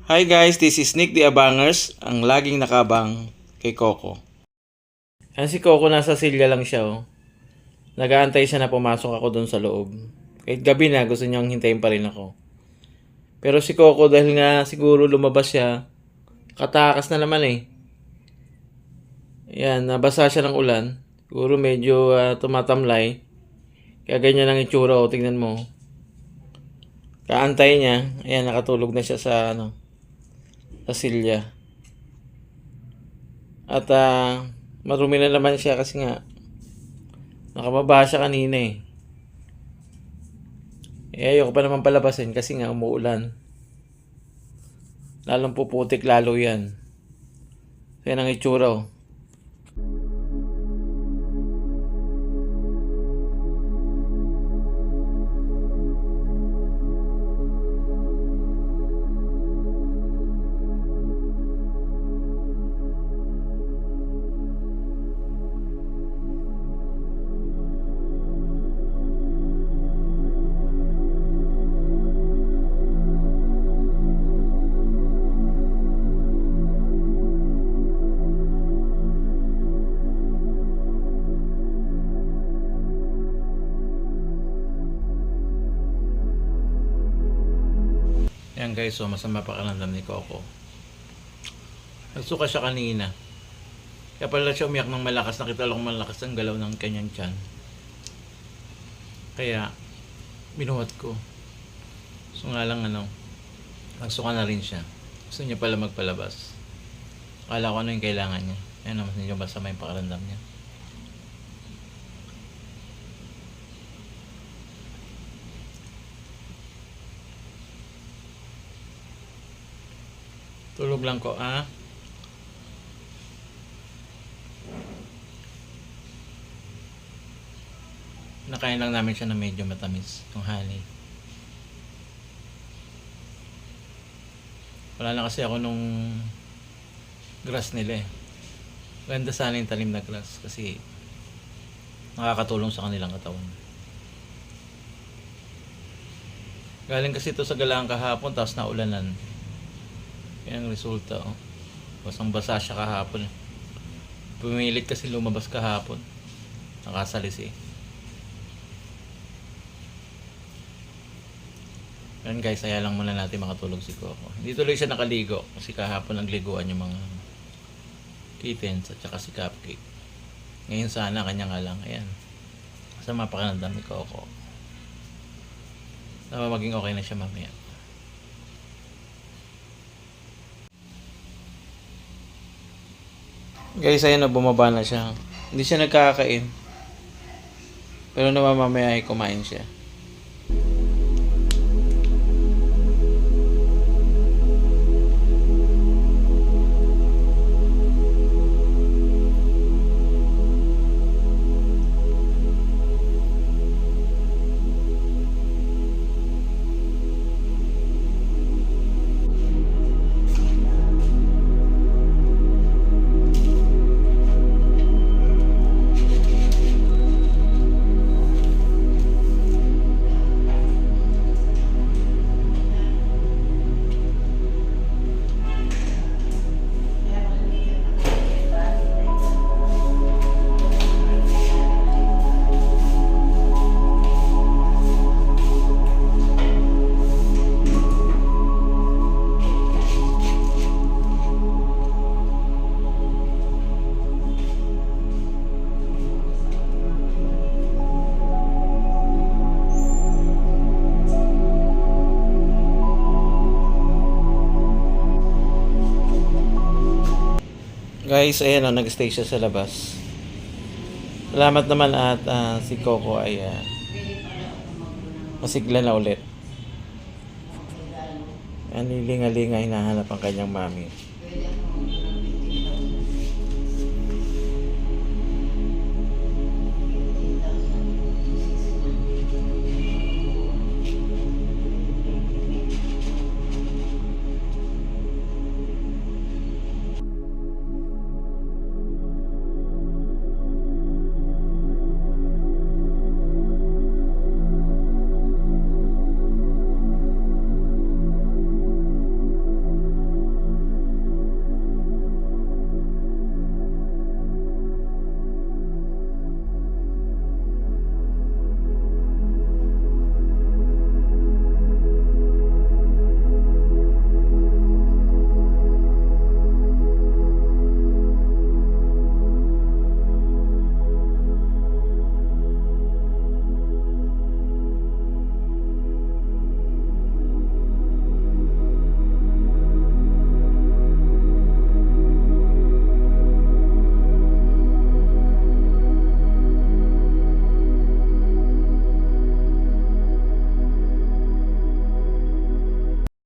Hi guys, this is Nick the Abangers, ang laging nakabang kay Coco. Yan si Coco, nasa silya lang siya oh. Nag-aantay siya na pumasok ako doon sa loob. Kahit gabi na, gusto niyang hintayin pa rin ako. Pero si Coco dahil nga siguro lumabas siya, katakas na naman eh. Yan, nabasa siya ng ulan. Siguro medyo tumatamlay. Kaya ganyan ang itsura oh, tingnan mo. Kaantay niya, ayan nakatulog na siya sa sa silya. At marumi na naman siya kasi nga nakababa siya kanina eh. Ayoko pa naman palabasin kasi nga umuulan. Lalong puputik lalo yan. Yan ang itsura oh. Yan guys, so masama pa karamdam ni Coco. Nagsuka siya kanina. Kaya pala siya umiyak ng malakas. Nakita lang malakas ang galaw ng kanyang tiyan. Kaya binuhat ko. So nga lang nagsuka na rin siya. Gusto niya pala magpalabas. Akala ko ano yung kailangan niya. Yan naman medyo masama yung pakaramdam niya. Tulog lang ko, Nakain lang namin siya na medyo matamis, yung honey. Wala na kasi ako nung grass nila eh. Ganda sana yung talim na grass kasi nakakatulong sa kanilang katawan. Galing kasi ito sa galaan kahapon tapos naulanan. Yan ang resulta oh. Basang-basa siya kahapon. Pumilit kasi lumabas kahapon. Nakasalis eh. Yan guys, kaya lang muna natin makatulog si Coco. Hindi tuloy siya nakaligo kasi kahapon nagliguan yung mga kittens at saka si Cupcake. Ngayon sana kanya nga lang. Ayan. Masama pa kanandam ni Coco. Sana maging okay na siya mamaya. Guys, ayan na, bumaba na siya. Hindi siya nagkakain. Pero naman mamaya ay kumain siya. Guys, ayan o, nag-stay siya sa labas. Salamat naman at si Coco ay masigla na ulit. Lilinga-linga hinahanap ang kanyang mami.